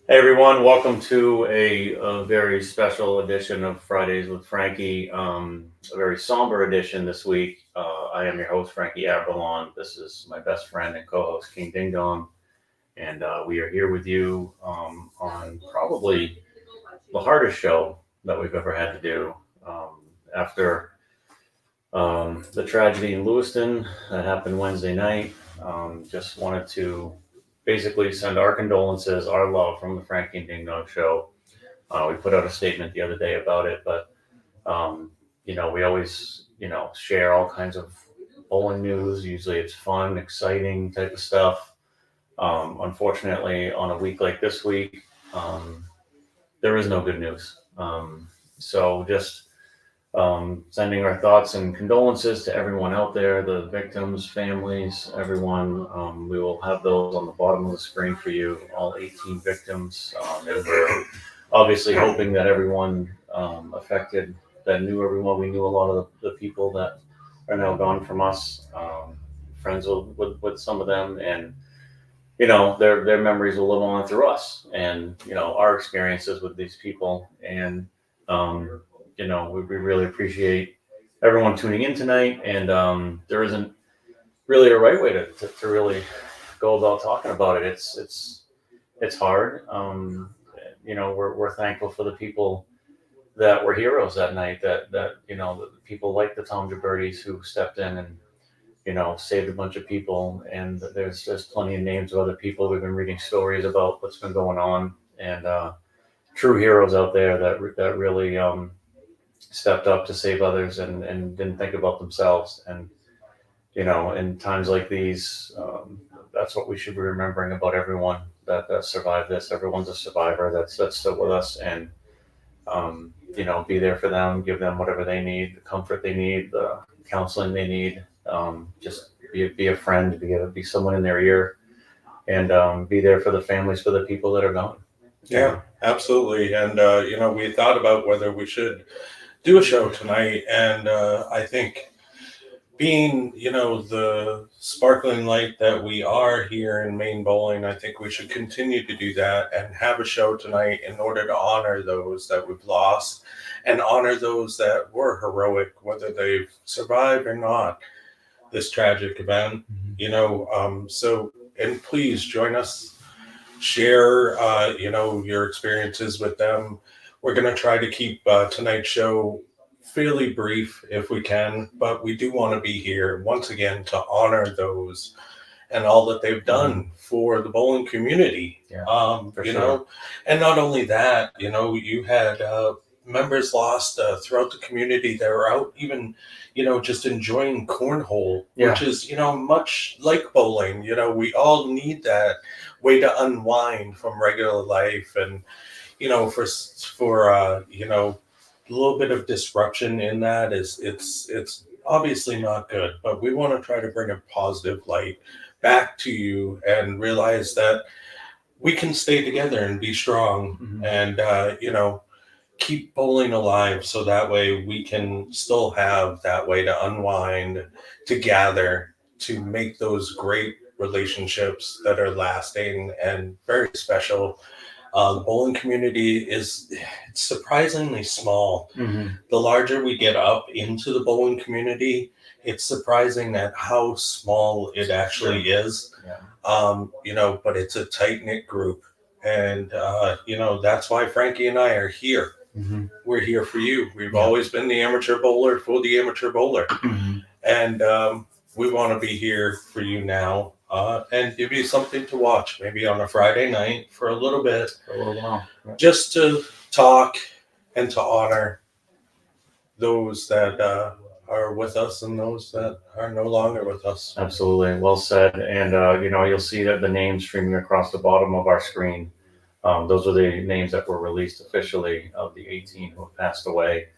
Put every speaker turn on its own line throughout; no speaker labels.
Hey everyone, welcome to a very special edition of Fridays with Frankie. A very somber edition this week. I am your host, Frankie Aberlon. This is my best friend and co-host, King Ding Dong, and we are here with you on probably the hardest show that we've ever had to do. After the tragedy in Lewiston that happened Wednesday night, just wanted to basically send our condolences, our love from the Frankie and Ding Dong show. We put out a statement the other day about it, but um, we always, share all kinds of bowling news. Usually, it's fun, exciting type of stuff. Unfortunately, on a week like this week, there is no good news. So just sending our thoughts and condolences to everyone out there, the victims, families, everyone. We will have those on the bottom of the screen for you, all 18 victims. And we're obviously hoping that everyone affected, that knew everyone, we knew a lot of the people that are now gone from us, friends with some of them. And, their memories will live on through us and, our experiences with these people. And, um, we really appreciate everyone tuning in tonight. And there isn't really a right way to really go about talking about it. It's hard. We're thankful for the people that were heroes that night. That the people like the Tom Gibbertis who stepped in and saved a bunch of people. And there's plenty of names of other people. We've been reading stories about what's been going on, and true heroes out there that really stepped up to save others and didn't think about themselves. And in times like these, that's what we should be remembering about everyone that survived this. Everyone's a survivor that's still with us, and be there for them, give them whatever they need, the comfort they need, the counseling they need. Just be a friend, be someone in their ear, and be there for the families, for the people that are gone.
Yeah, absolutely. And, we thought about whether we should do a show tonight. And I think being, the sparkling light that we are here in Maine Bowling, I think we should continue to do that and have a show tonight in order to honor those that we've lost and honor those that were heroic, whether they've survived or not, this tragic event. So, and please join us, share your experiences with them. We're going to try to keep tonight's show fairly brief if we can, but we do want to be here once again to honor those and all that they've done for the bowling community.
Yeah,
and not only that, you had members lost throughout the community that were out even, just enjoying cornhole, which is, much like bowling. We all need that way to unwind from regular life, and for a little bit of disruption in that it's obviously not good, but we want to try to bring a positive light back to you and realize that we can stay together and be strong. And keep bowling alive, so that way we can still have that way to unwind, to gather, to make those great relationships that are lasting and very special. The bowling community is, it's surprisingly small. The larger we get up into the bowling community, it's surprising at how small it actually is. But it's a tight knit group, and that's why Frankie and I are here. We're here for you. We've always been the amateur bowler for the amateur bowler, and we want to be here for you now. And give you something to watch, maybe on a Friday night for a little bit,
for a little while.
just to talk and to honor those that are with us and those that are no longer with us.
Absolutely, well said. And you'll see that the names streaming across the bottom of our screen. Those are the names that were released officially of the 18 who have passed away.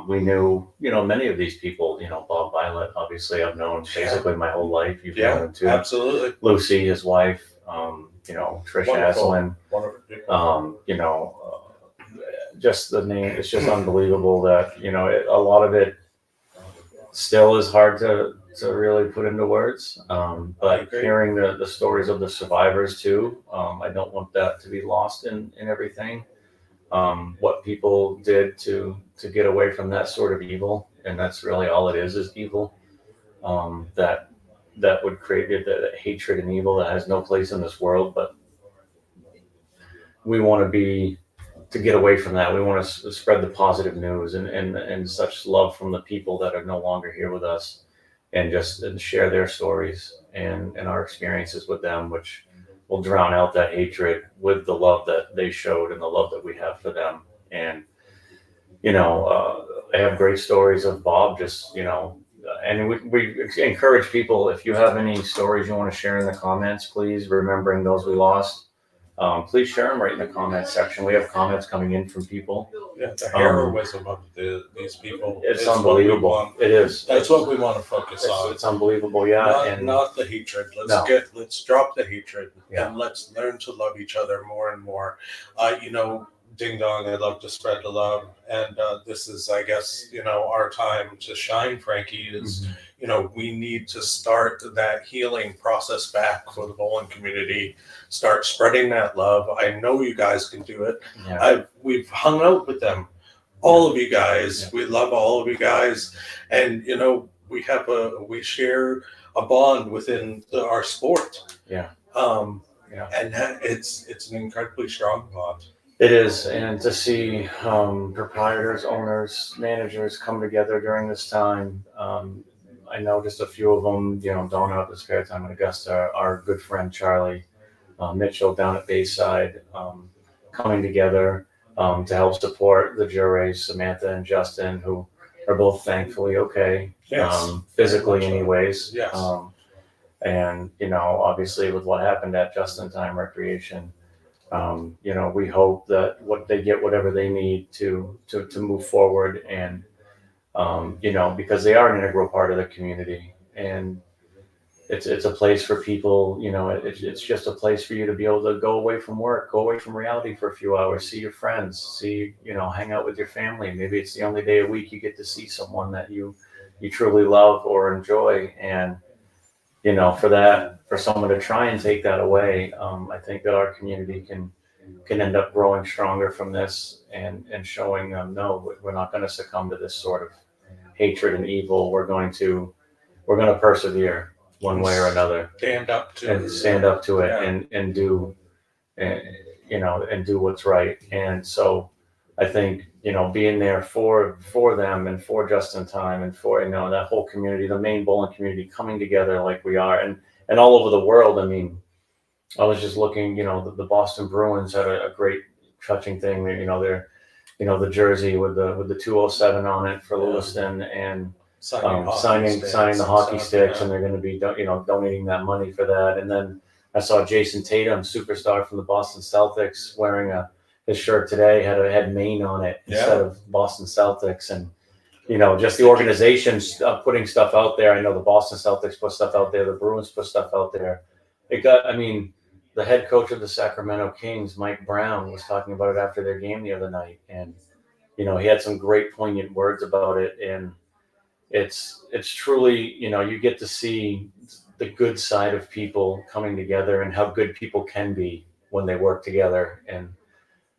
We knew, many of these people. Bob Violet, obviously, I've known basically my whole life. You've known him too.
Absolutely.
Lucy, his wife. Trish Aslin. Just the name. It's just unbelievable that a lot of it still is hard to really put into words. But
agree.
hearing the stories of the survivors too, I don't want that to be lost in everything. What people did to get away from that sort of evil, and that's really all it is evil. That would create the hatred and evil that has no place in this world. But we want to get away from that. We want to spread the positive news and such love from the people that are no longer here with us, and just and share their stories and our experiences with them, which will drown out that hatred with the love that they showed and the love that we have for them. And I have great stories of Bob. Just and we encourage people, if you have any stories you want to share in the comments, please, remembering those we lost. Please share them right in the comments section. We have comments coming in from people.
Yeah, the heroism of these people.
It's unbelievable. It is.
That's what we want to focus on.
It's unbelievable. Yeah,
not the hatred. Let's drop the hatred, and let's learn to love each other more and more. Ding dong, I love to spread the love, and this is, I guess, our time to shine. Frankie is, we need to start that healing process back for the bowling community. Start spreading that love. I know you guys can do it.
Yeah.
We've hung out with them, all of you guys. Yeah. We love all of you guys, and we share a bond within our sport.
Yeah.
And it's an incredibly strong bond.
It is, and to see proprietors, owners, managers come together during this time. I know just a few of them, don't have the spare time in Augusta. Our good friend Charlie Mitchell down at Bayside, coming together to help support the juries, Samantha and Justin, who are both thankfully okay, physically anyways.
Yes.
And obviously with what happened at Just in Time Recreation, we hope that they get whatever they need to move forward, and because they are an integral part of the community, and it's a place for people. It's just a place for you to be able to go away from work, go away from reality for a few hours, see your friends, hang out with your family. Maybe it's the only day a week you get to see someone that you truly love or enjoy, and for someone to try and take that away, I think that our community can end up growing stronger from this, and showing them, no, we're not going to succumb to this sort of hatred and evil. We're going to persevere one way or another.
Stand up to
it, and do, and do what's right. And so I think, being there for them and for Just in Time and for, that whole community, the main bowling community coming together like we are, and all over the world. I mean, I was just looking, the Boston Bruins had a great touching thing. They're, the jersey with the 207 on it for Lewiston, and signing the hockey sticks, and they're going to be, donating that money for that. And then I saw Jason Tatum, superstar from the Boston Celtics, wearing his shirt today had Maine on it instead of Boston Celtics. And just the organizations putting stuff out there. I know the Boston Celtics put stuff out there, the Bruins put stuff out there. The head coach of the Sacramento Kings, Mike Brown, was talking about it after their game the other night, and he had some great poignant words about it. And it's truly, you get to see the good side of people coming together and how good people can be when they work together. And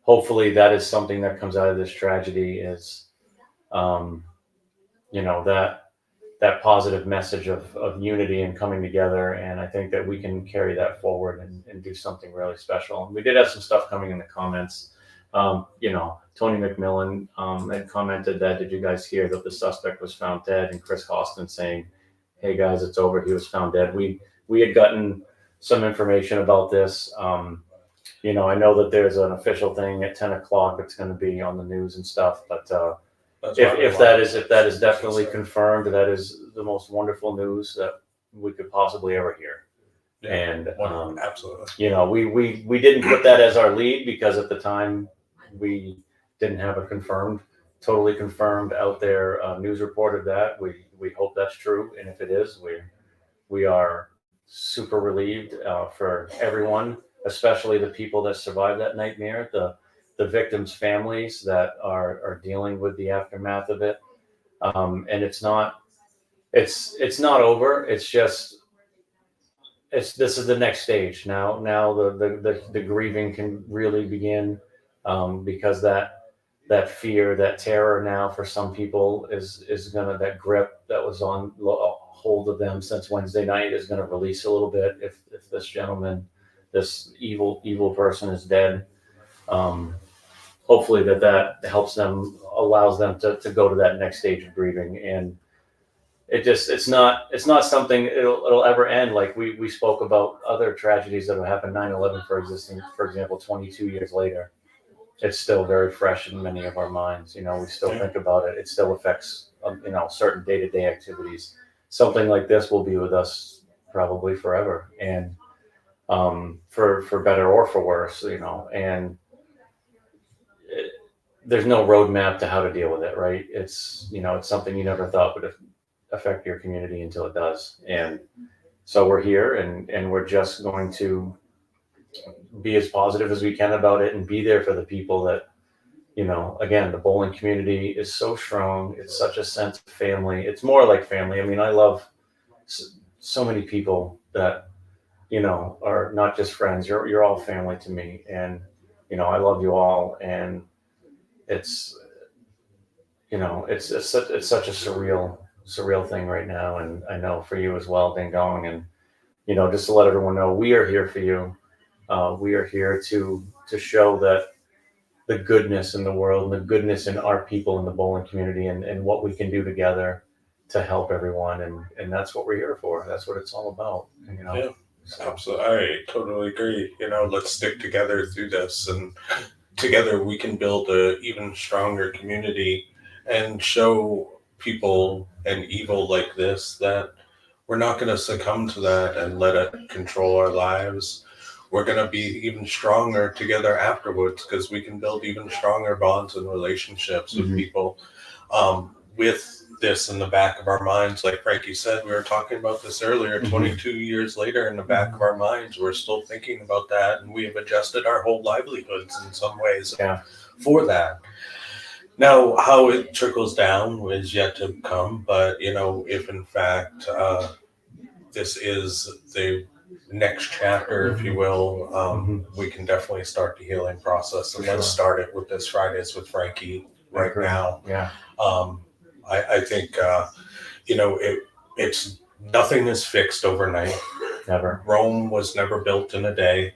hopefully that is something that comes out of this tragedy, is that positive message of unity and coming together. And I think that we can carry that forward and do something really special. And we did have some stuff coming in the comments. Tony McMillan had commented that, did you guys hear that the suspect was found dead? And Chris Hostin saying, hey guys, it's over. He was found dead. We had gotten some information about this. I know that there's an official thing at 10 o'clock that's going to be on the news and stuff, but if that is definitely confirmed, that is the most wonderful news that we could possibly ever hear.
Yeah,
and
absolutely,
we didn't put that as our lead, because at the time we didn't have a totally confirmed out there news report of that. We hope that's true, and if it is, we are super relieved for everyone, especially the people that survived that nightmare, the victims' families that are dealing with the aftermath of it. And it's not it's not over. It's just this is the next stage now. Now the grieving can really begin, because that fear, that terror now for some people is gonna, that grip that was on hold of them since Wednesday night is gonna release a little bit if this gentleman, this evil person is dead. Um, Hopefully that helps them, allows them to go to that next stage of grieving. And it's not something it'll ever end. Like we spoke about other tragedies that have happened, 9/11 for example, 22 years later. It's still very fresh in many of our minds. We still think about it. It still affects, certain day-to-day activities. Something like this will be with us probably forever, and for better or for worse. And it, there's no roadmap to how to deal with it, right? It's something you never thought would affect your community until it does. And so we're here, and we're just going to be as positive as we can about it and be there for the people that, again, the bowling community is so strong. It's such a sense of family. It's more like family. I mean, I love so many people that, are not just friends. You're all family to me. And, I love you all. And it's, it's such a surreal thing right now. And I know for you as well, Ding Dong. And, just to let everyone know, we are here for you. We are here to show that the goodness in the world and the goodness in our people in the bowling community, and what we can do together to help everyone. And that's what we're here for. That's what it's all about.
Yeah, absolutely. I totally agree. Let's stick together through this, and together we can build a even stronger community and show people an evil like this that we're not going to succumb to that and let it control our lives. We're going to be even stronger together afterwards, because we can build even stronger bonds and relationships with people. With this in the back of our minds, like Frankie said, we were talking about this earlier, 22 years later, in the back of our minds, we're still thinking about that, and we have adjusted our whole livelihoods in some ways for that. Now, how it trickles down is yet to come, but if in fact this is the next chapter, if you will, we can definitely start the healing process. And let's start it with this Fridays with Frankie right now.
Yeah.
I think, it's nothing is fixed overnight.
Never.
Rome was never built in a day.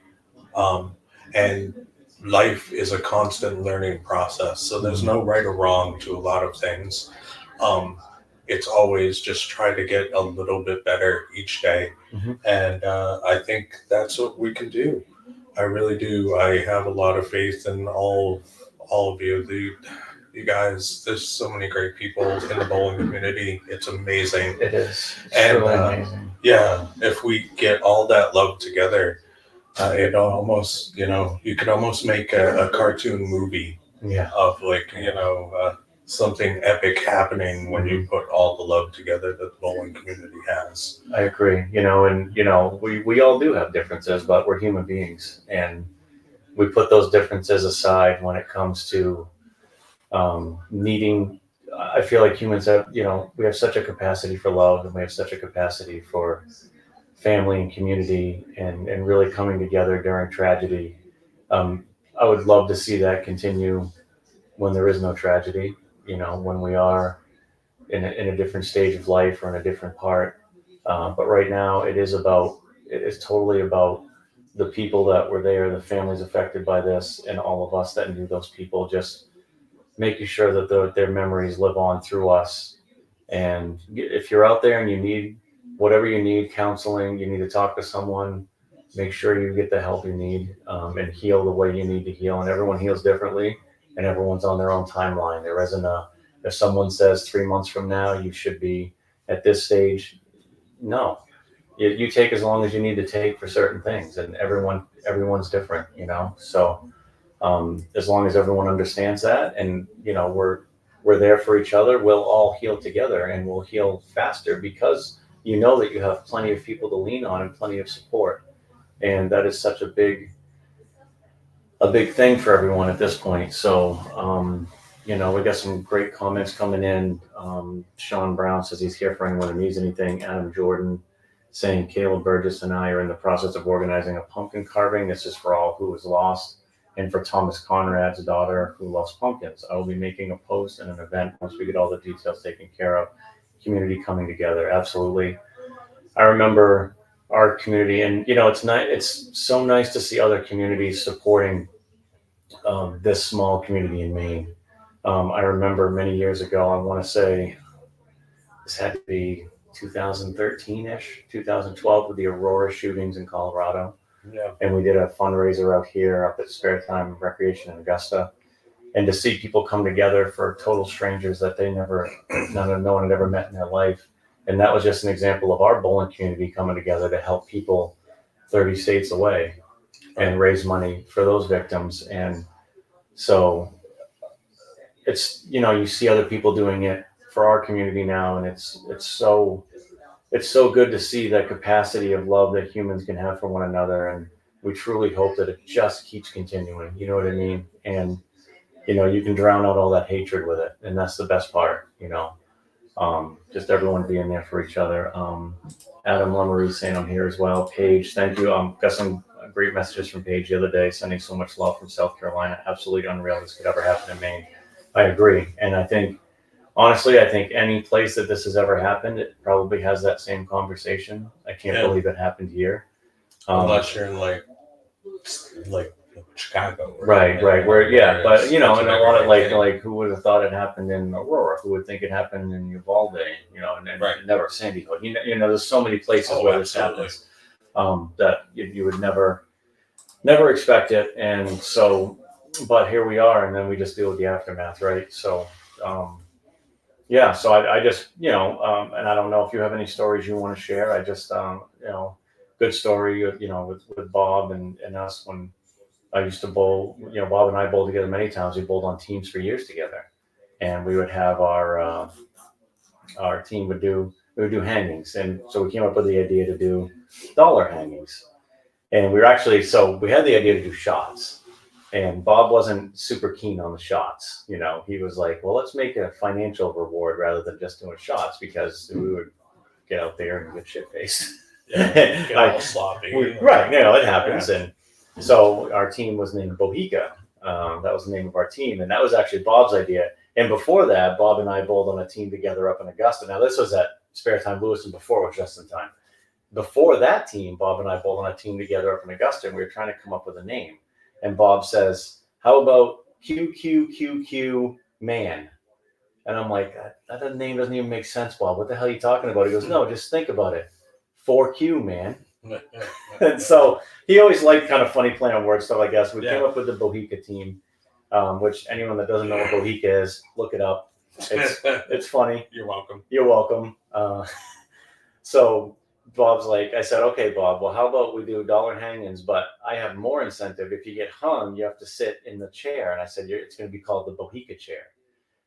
And life is a constant learning process. So there's no right or wrong to a lot of things. It's always just try to get a little bit better each day. And I think that's what we can do. I really do. I have a lot of faith in all of you. You guys, there's so many great people in the bowling community. It's amazing.
It is. It's really amazing.
Yeah, if we get all that love together, it almost, you could almost make a cartoon movie of something epic happening when you put all the love together that the bowling community has.
I agree. And we all do have differences, but we're human beings, and we put those differences aside when it comes to needing. I feel like humans have, we have such a capacity for love, and we have such a capacity for family and community, and really coming together during tragedy. I would love to see that continue when there is no tragedy, when we are in a different stage of life or in a different part. But right now it is totally about the people that were there, the families affected by this, and all of us that knew those people, just making sure that their memories live on through us. And if you're out there and you need whatever you need, counseling, you need to talk to someone, make sure you get the help you need, and heal the way you need to heal. And everyone heals differently, and everyone's on their own timeline. There isn't if someone says 3 months from now you should be at this stage, no. You take as long as you need to take for certain things, and everyone's different, So as long as everyone understands that, and we're there for each other, we'll all heal together, and we'll heal faster, because that you have plenty of people to lean on and plenty of support. And that is such a big thing for everyone at this point. So We got some great comments coming in. Sean Brown says he's here for anyone who needs anything. Adam Jordan saying Caleb Burgess and I are in the process of organizing a pumpkin carving. This is for all who was lost and for Thomas Conrad's daughter who loves pumpkins. I will be making a post and an event once we get all the details taken care of. Community coming together. Absolutely. I remember our community, and it's nice. It's so nice to see other communities supporting this small community in Maine. I remember many years ago, I want to say this had to be 2013-ish, 2012 with the Aurora shootings in Colorado.
Yeah.
And we did a fundraiser out here up at Spare Time Recreation in Augusta. And to see people come together for total strangers that no one had ever met in their life. And that was just an example of our bowling community coming together to help people 30 states away and raise money for those victims. And so it's, you see other people doing it for our community now, and it's so good to see that capacity of love that humans can have for one another, and we truly hope that it just keeps continuing. You know what I mean? And you can drown out all that hatred with it, and that's the best part. Just everyone being there for each other. Adam Lummery saying I'm here as well. Paige, thank you. Got some great messages from Paige the other day, sending so much love from South Carolina. Absolutely unreal this could ever happen in Maine. I agree, and I think any place that this has ever happened, it probably has that same conversation. I can't believe it happened here.
Unless you're in like Chicago.
Right. But and a lot of like who would have thought it happened in Aurora? Who would think it happened in Uvalde? And never Sandy Hook. There's so many places where this happens that you would never expect it, and so. But here we are, and then we just deal with the aftermath, right? So, so I just, and I don't know if you have any stories you want to share. I just, good story, with Bob and us when I used to bowl. Bob and I bowled together many times. We bowled on teams for years together, and we would have our team would do hangings, and so we came up with the idea to do dollar hangings, and we had the idea to do shots. And Bob wasn't super keen on the shots. He was like, well, let's make a financial reward rather than just doing shots, because we would get out there and get shit faced.
Get all sloppy.
Right. It happens. Yeah. And so our team was named Bohica. That was the name of our team. And that was actually Bob's idea. And before that, Bob and I bowled on a team together up in Augusta. Now, this was at Spare Time Lewiston before it was Just in Time. Before that team, Bob and I bowled on a team together up in Augusta, and we were trying to come up with a name. And Bob says, how about QQQQ man? And I'm like, that name doesn't even make sense, Bob. What the hell are you talking about? He goes, no, just think about it. 4Q, man. And so he always liked kind of funny play on words stuff, I guess. We came up with the Bohica team, which anyone that doesn't know what Bohica is, look it up. It's funny.
You're welcome.
You're welcome. So Bob's like, I said, okay, Bob, well, how about we do dollar hangings, but I have more incentive. If you get hung, you have to sit in the chair. And I said, it's going to be called the Bohica chair.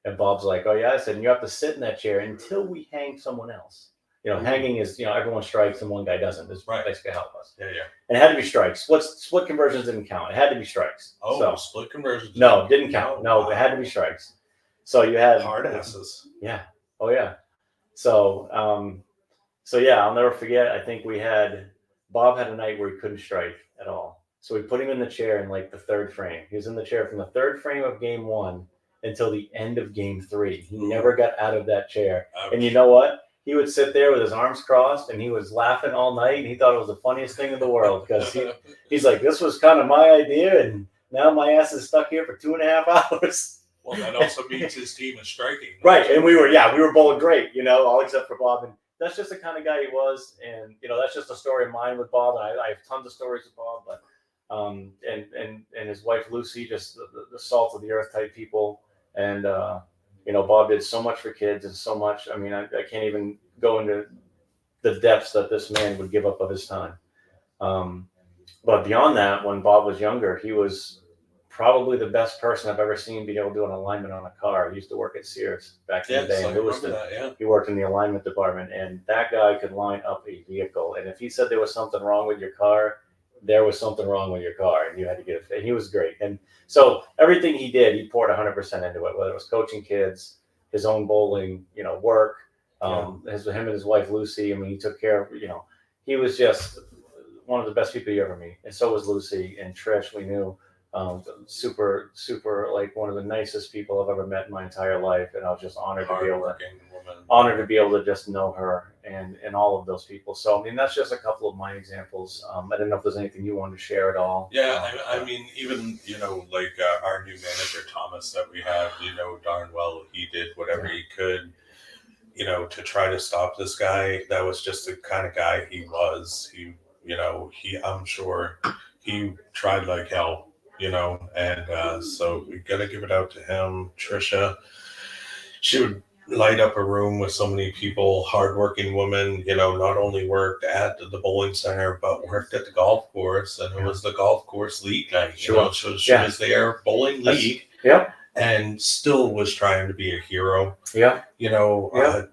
And Bob's like, oh, yeah. I said, and you have to sit in that chair until we hang someone else. Hanging is, everyone strikes and one guy doesn't. This basically help us.
Yeah.
And it had to be strikes. Split conversions didn't count. It had to be strikes.
Oh, so, split conversions?
No, didn't count. No, it had to be strikes. So you had
hard asses.
Yeah. Oh, yeah. So, I'll never forget. I think Bob had a night where he couldn't strike at all. So we put him in the chair in like the third frame. He was in the chair from the third frame of game 1 until the end of game 3. He never got out of that chair. Ouch. And you know what? He would sit there with his arms crossed, and he was laughing all night. And he thought it was the funniest thing in the world, because he's like, this was kind of my idea, and now my ass is stuck here for 2.5 hours.
Well, that also means his team is striking.
Right. And we were bowling great, all except for Bob. And that's just the kind of guy he was. And, that's just a story of mine with Bob. And I have tons of stories with Bob, but, and his wife, Lucy, just the salt of the earth type people. And, Bob did so much for kids and so much. I mean, I can't even go into the depths that this man would give up of his time. But beyond that, when Bob was younger, he was probably the best person I've ever seen be able to do an alignment on a car. He used to work at Sears back in the day in Lewiston. He worked in the alignment department, and that guy could line up a vehicle. And if he said there was something wrong with your car, there was something wrong with your car and you had to get it fixed. And he was great. And so everything he did, he poured 100% into it, whether it was coaching kids, his own bowling, work, him and his wife, Lucy. I mean, he took care of, he was just one of the best people you ever meet. And so was Lucy and Trish, we knew. Super, super, like one of the nicest people I've ever met in my entire life, and I was just honored to be able to just know her and all of those people. So I mean, that's just a couple of my examples. I didn't know if there's anything you wanted to share at all.
Yeah, I mean, even like our new manager Thomas that we have, darn well he did whatever he could, to try to stop this guy. That was just the kind of guy he was. I'm sure he tried like hell. And so we got to give it out to him. Trisha, she would light up a room with so many people, hardworking woman, not only worked at the bowling center, but worked at the golf course. And it was the golf course league night, so she was there, bowling league.
Yeah.
And still was trying to be a hero.
Yeah.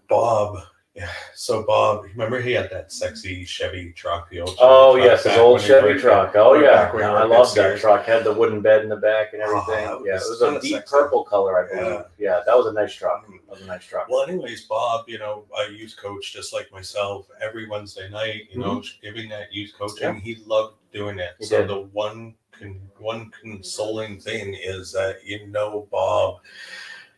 Bob. Yeah. So Bob, remember he had that sexy Chevy truck, the old Chevy
truck
yes,
his old Chevy truck. Oh yeah, I love that truck. Had the wooden bed in the back and everything. It was a deep purple color, I believe. Yeah, that was a nice truck.
Well, anyways, Bob, a youth coach just like myself. Every Wednesday night, giving that youth coaching, he loved doing it. The one consoling thing is that Bob.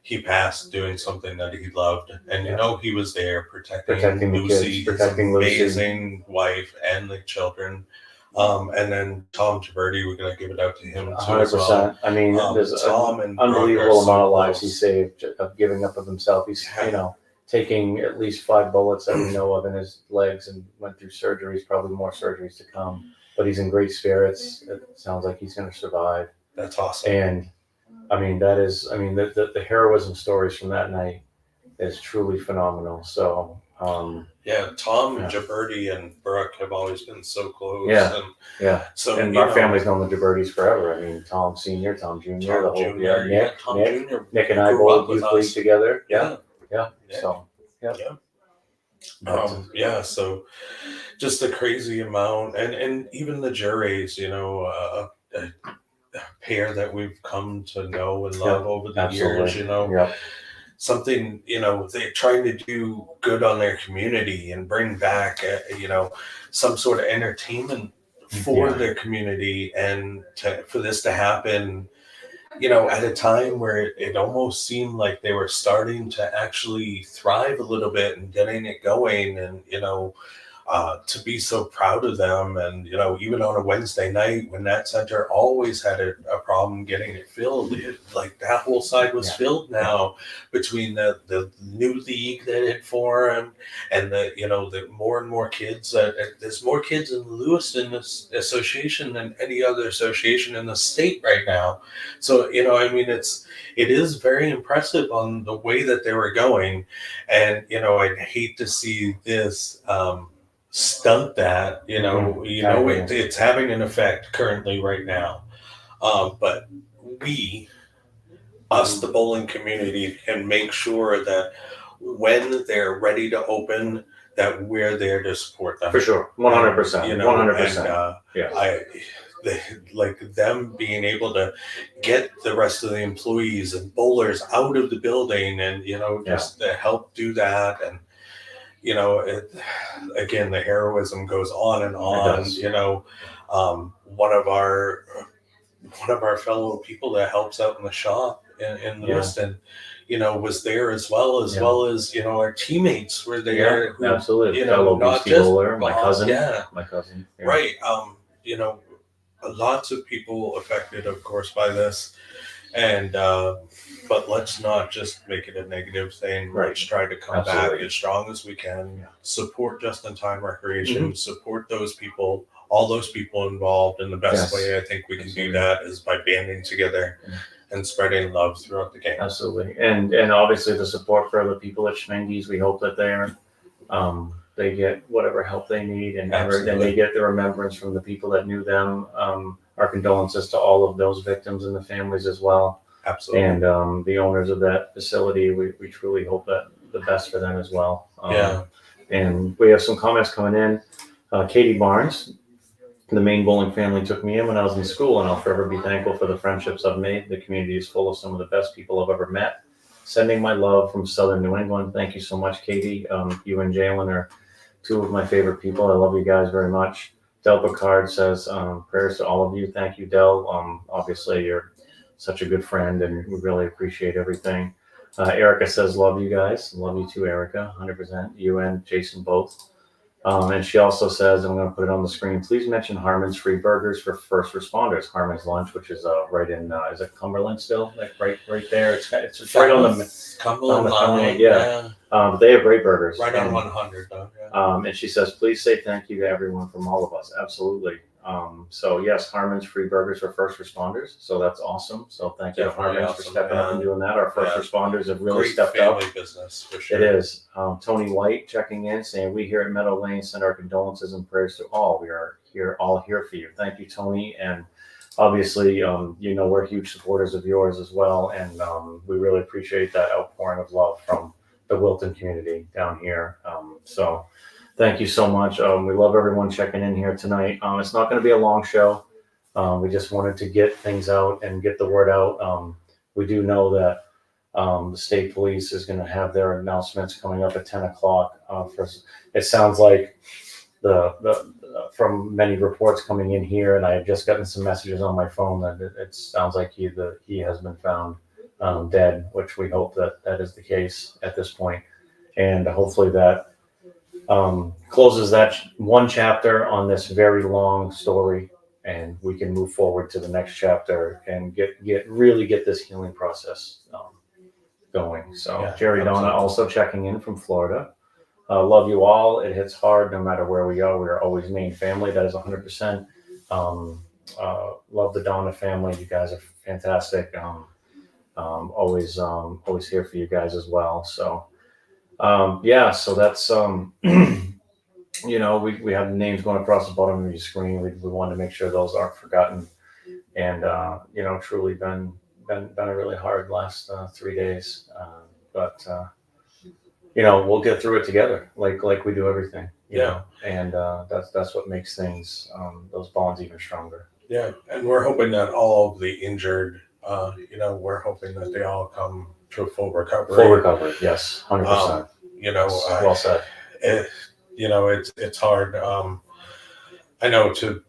He passed doing something that he loved, and he was there protecting Lucy, his amazing wife, and the children. And then Tom Giberti, we're gonna give it out to him too.
100%. As well. I mean, there's an unbelievable amount of lives he saved of giving up of himself. He's taking at least 5 bullets that we know of in his legs, and went through surgeries, probably more surgeries to come. But he's in great spirits. It sounds like he's going to survive.
That's awesome.
And I mean, the heroism stories from that night is truly phenomenal. So,
Tom Giberti and Brooke have always been so close.
Yeah. So, and our family's known the Gibertis forever. I mean, Tom Senior, Tom Junior, the whole Nick, Tom Junior. Nick and I bowled youth league together. Yeah. So,
so just a crazy amount, and even the juries, pair that we've come to know and love over the years, something, they're trying to do good on their community and bring back, some sort of entertainment for their community, and for this to happen, at a time where it almost seemed like they were starting to actually thrive a little bit and getting it going, and, to be so proud of them. And, even on a Wednesday night when that center always had a problem getting it filled, like that whole side was filled now between the new league that had formed and the more and more kids. There's more kids in the Lewiston Association than any other association in the state right now. So, it is very impressive on the way that they were going. And, I'd hate to see this, stunt that, it's having an effect currently right now. But us, the bowling community, can make sure that when they're ready to open, that we're there to support them.
For sure. 100%. 100%.
Like them being able to get the rest of the employees and bowlers out of the building and, just to help do that. And, again, the heroism goes on and on. One of our fellow people that helps out in the shop in Lewiston, was there as well as our teammates were there.
Who, absolutely. Fellow not just bowler, my cousin.
Right. Lots of people affected, of course, by this. And but let's not just make it a negative thing. Right. Let's try to come back as strong as we can. Support just-in-time recreation. Support those people, all those people involved. And the best way I think we can do that is by banding together and spreading love throughout the game.
Absolutely, and obviously the support for the people at Schmenge's. We hope that they get whatever help they need, and they get the remembrance from the people that knew them. Our condolences to all of those victims and the families as well.
Absolutely.
And the owners of that facility, we truly hope that the best for them as well. And we have some comments coming in. Katie Barnes, The Maine bowling family took me in when I was in school, and I'll forever be thankful for the friendships I've made. The community is full of some of the best people I've ever met. Sending my love from Southern New England. Thank you so much, Katie. You and Jalen are two of my favorite people. I love you guys very much. Del Picard says, prayers to all of you. Thank you, Del. Obviously, you're such a good friend, and we really appreciate everything. Erica says, love you guys. Love you too, Erica, 100%. You and Jason both. And she also says, I'm going to put it on the screen, please mention Harmon's free burgers for first responders. Harmon's Lunch, which is right in, is it Cumberland still? Like right there. It's right on the
Cumberland line.
Yeah. But they have great burgers.
Right on 100, though. Yeah.
And she says, please say thank you to everyone from all of us. Absolutely. So yes, Harmon's free burgers for first responders. So that's awesome. So thank you to Harmon's for stepping up and doing that. Our first responders have really stepped up.
Great family business, for sure.
It is. Tony White checking in, saying, we here at Meadow Lane send our condolences and prayers to all. We are all here for you. Thank you, Tony. And obviously, we're huge supporters of yours as well. And we really appreciate that outpouring of love from the Wilton community down here. So thank you so much. We love everyone checking in here tonight. It's not going to be a long show. We just wanted to get things out and get the word out. We do know that the state police is going to have their announcements coming up at 10 o'clock. It sounds like from many reports coming in here, and I have just gotten some messages on my phone that it sounds like he has been found dead, which we hope that is the case at this point. And hopefully that closes that one chapter on this very long story, and we can move forward to the next chapter and really get this healing process going. So yeah, Jerry Donna also checking in from Florida. Love you all. It hits hard no matter where we are. We are always Maine family. That is 100%. Love the Donna family. You guys are fantastic. Always here for you guys as well. So so that's we have names going across the bottom of your screen. We wanted to make sure those aren't forgotten, and truly been a really hard last 3 days, but we'll get through it together like we do everything. You know? And that's what makes things those bonds even stronger.
Yeah, and we're hoping that all of the injured, we're hoping that they all come to a full recovery.
Full recovery, yes, 100%.
Well said. It's hard. I know to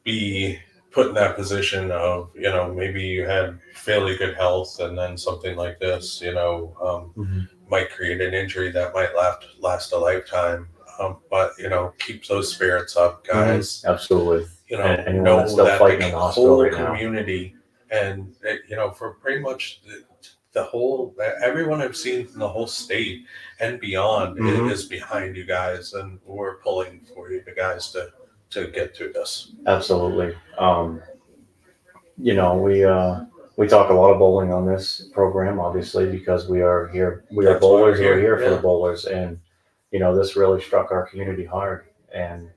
be put in that position of maybe you had fairly good health, and then something like this might create an injury that might last a lifetime. But keep those spirits up, guys.
Absolutely.
And know that the whole community and for pretty much the whole everyone I've seen from the whole state and beyond is behind you guys, and we're pulling for you guys to get through this.
Absolutely. We talk a lot of bowling on this program, obviously, because we are here. That's bowlers. We're here for the bowlers, and this really struck our community hard. And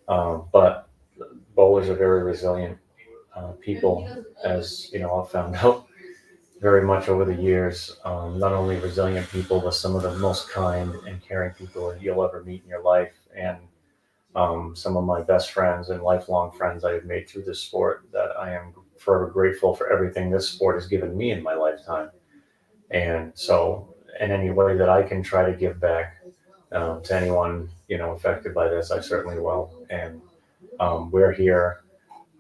but bowlers are very resilient people, as I've found out very much over the years. Not only resilient people, but some of the most kind and caring people you'll ever meet in your life. And some of my best friends and lifelong friends I have made through this sport, that I am forever grateful for everything this sport has given me in my lifetime. And so in any way that I can try to give back to anyone affected by this, I certainly will. And we're here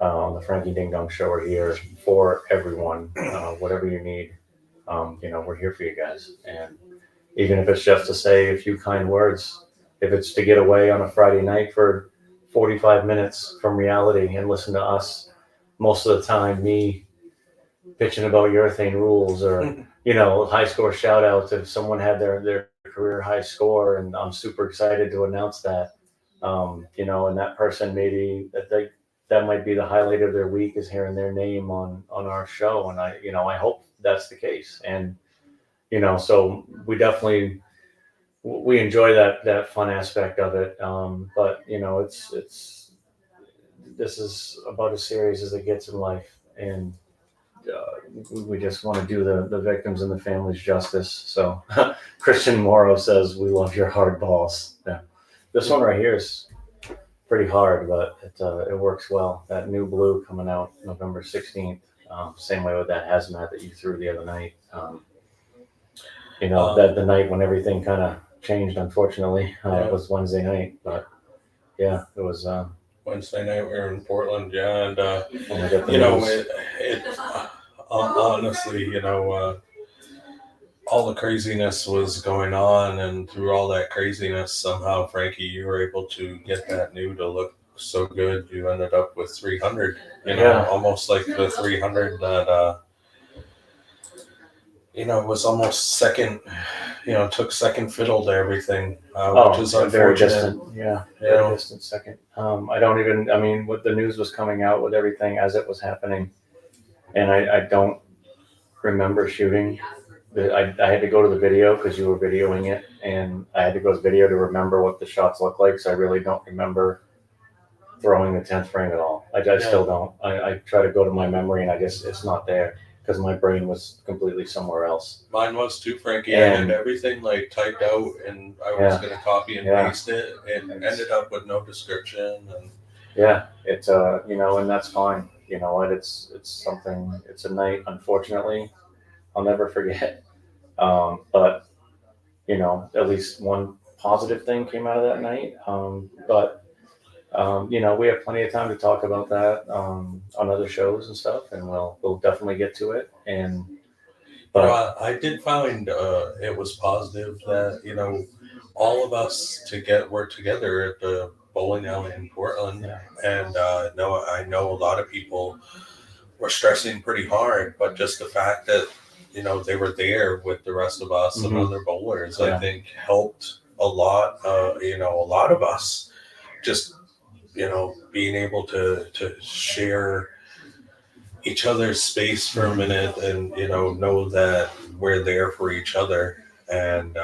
on the Frankie Ding Dong Show. We're here for everyone. Whatever you need, we're here for you guys. And even if it's just to say a few kind words, if it's to get away on a Friday night for 45 minutes from reality and listen to us, most of the time, me pitching about urethane rules or, high score shout outs. If someone had their career high score, and I'm super excited to announce that, and that person maybe that might be the highlight of their week, is hearing their name on our show. And I hope that's the case. And, so we enjoy that fun aspect of it. But this is about as serious as it gets in life. And we just want to do the victims and the families justice. So Christian Morrow says, we love your hard balls. Yeah. This one right here is pretty hard, but it works well. That new blue coming out November 16th. Same way with that hazmat that you threw the other night. That the night when everything kind of changed, unfortunately, was Wednesday night. But yeah, it was
Wednesday night. We were in Portland, and
when we got the
you know,
news.
honestly, all the craziness was going on, and through all that craziness, somehow, Frankie, you were able to get that new to look so good. You ended up with 300, almost like the 300 that, was almost second, took second fiddle to everything, which is unfortunate.
Very distant. Yeah, very distant second. What the news was coming out with everything as it was happening, and I don't remember shooting. I had to go to the video because you were videoing it, and I had to go to the video to remember what the shots look like. So I really don't remember throwing the 10th frame at all. I still don't. I try to go to my memory, and I guess it's not there because my brain was completely somewhere else.
Mine was too, Frankie. I had everything like typed out, and I was going to copy and paste it, and ended up with no description. And
it's and that's fine. You know what? It's something. It's a night, unfortunately, I'll never forget. But at least one positive thing came out of that night. We have plenty of time to talk about that on other shows and stuff, and we'll definitely get to it. But
I did find it was positive that all of us were together at the bowling alley in Portland, and I know a lot of people were stressing pretty hard, but just the fact that they were there with the rest of us and other bowlers, I think helped a lot. A lot of us just being able to share each other's space for a minute, and know that we're there for each other, and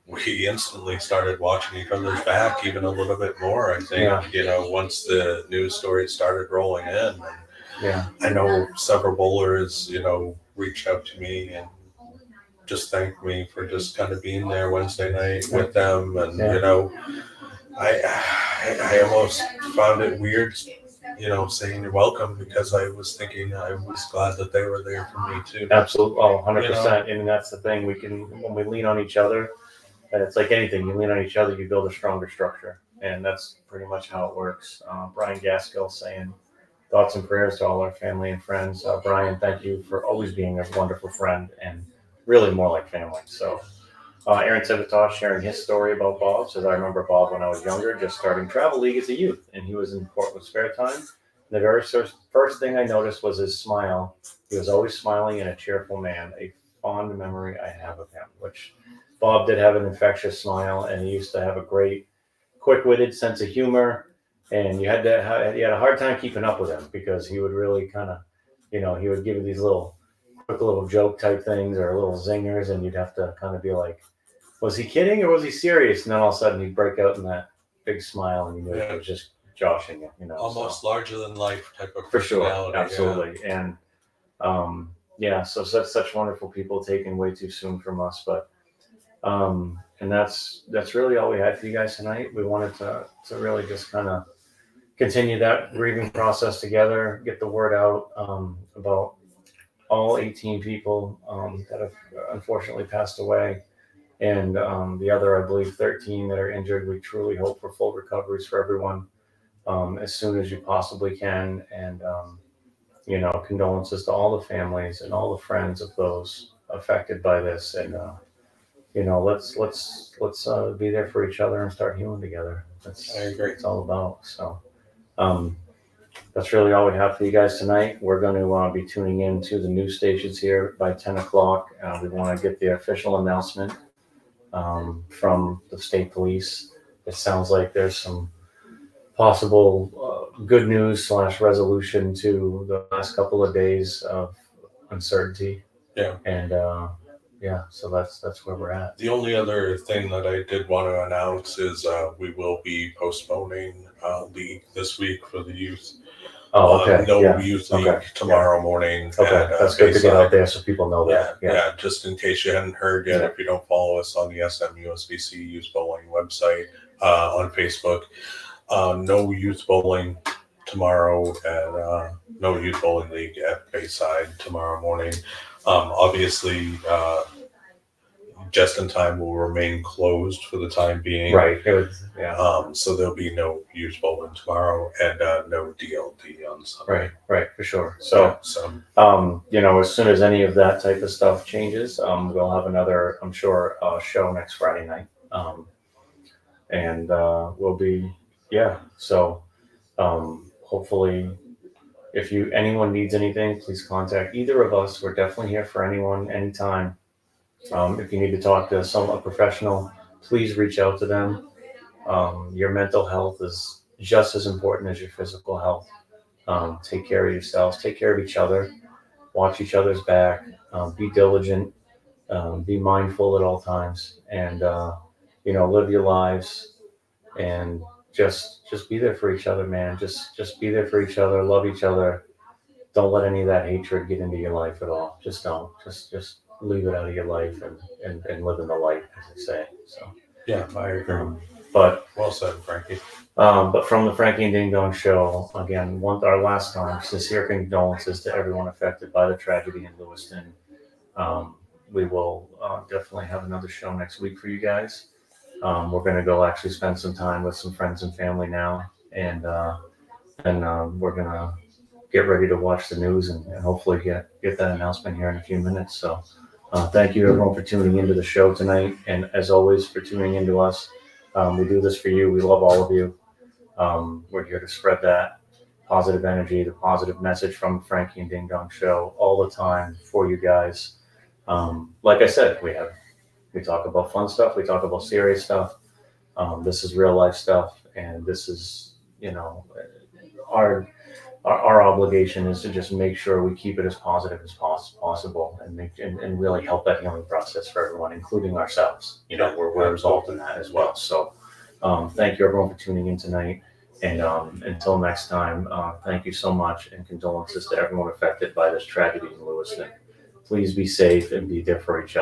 we instantly started watching each other's back even a little bit more, I think. Once the news stories started rolling in. I know several bowlers, reached out to me and just thanked me for just kind of being there Wednesday night with them. And, I almost found it weird, saying you're welcome, because I was thinking I was glad that they were there for me too.
Absolutely. 100%. And that's the thing. When we lean on each other, and it's like anything, you lean on each other, you build a stronger structure. And that's pretty much how it works. Brian Gaskill saying, thoughts and prayers to all our family and friends. Brian, thank you for always being a wonderful friend and really more like family. So Aaron Civitosh sharing his story about Bob says, I remember Bob when I was younger, just starting travel league as a youth, and he was in Portland spare time. The very first thing I noticed was his smile. He was always smiling and a cheerful man, a fond memory I have of him, which Bob did have an infectious smile, and he used to have a great, quick-witted sense of humor. And you had a hard time keeping up with him because he would really kind of, he would give you these quick little joke type things or little zingers, and you'd have to kind of be like, was he kidding or was he serious? And then all of a sudden he'd break out in that big smile, and you knew it was just joshing you,
almost larger than life type of
for sure,
personality.
Absolutely, and so such wonderful people taken way too soon from us, but. And that's really all we had for you guys tonight. We wanted to really just kind of continue that grieving process together, get the word out about all 18 people that have unfortunately passed away, and the other, I believe, 13 that are injured. We truly hope for full recoveries for everyone as soon as you possibly can, and condolences to all the families and all the friends of those affected by this, and let's be there for each other and start healing together. I agree. It's all about. So that's really all we have for you guys tonight. We're going to be tuning in to the news stations here by 10 o'clock. We want to get the official announcement from the state police. It sounds like there's some possible good news / resolution to the last couple of days of uncertainty.
Yeah.
And so that's where we're at.
The only other thing that I did want to announce is we will be postponing league this week for the youth.
Oh, okay.
Youth league tomorrow morning.
Okay, that's good to get out there so people know that.
Yeah, just in case you hadn't heard yet, if you don't follow us on the SMUSBC Youth Bowling website, on Facebook. No youth bowling tomorrow, and no youth bowling league at Bayside tomorrow morning. Obviously, Just in Time will remain closed for the time being.
Right. It was, yeah.
So there'll be no youth bowling tomorrow, and no DLD on Sunday.
Right, for sure. So, as soon as any of that type of stuff changes, we'll have another, I'm sure, show next Friday night. And we'll be, yeah. So, hopefully, if anyone needs anything, please contact either of us. We're definitely here for anyone, anytime. If you need to talk to a professional, please reach out to them. Your mental health is just as important as your physical health. Take care of yourselves, take care of each other, watch each other's back, be diligent, be mindful at all times, and live your lives, and just be there for each other, man. Just be there for each other, love each other. Don't let any of that hatred get into your life at all. Just don't. Just leave it out of your life, and live in the light, as they say. So
yeah, I agree.
But
well said, Frankie.
But from the Frankie and Ding Dong Show, again, our last time, sincere condolences to everyone affected by the tragedy in Lewiston. We will definitely have another show next week for you guys. We're going to go actually spend some time with some friends and family now, and we're going to get ready to watch the news and hopefully get that announcement here in a few minutes. So thank you, everyone, for tuning into the show tonight, and as always, for tuning into us. We do this for you. We love all of you. We're here to spread that positive energy, the positive message from Frankie and Ding Dong Show all the time for you guys. Like I said, we talk about fun stuff, we talk about serious stuff. This is real life stuff, and this is, our obligation is to just make sure we keep it as positive as possible, and really help that healing process for everyone, including ourselves. We're involved in that as well. So thank you, everyone, for tuning in tonight. And until next time, thank you so much, and condolences to everyone affected by this tragedy in Lewiston. Please be safe and be there for each other.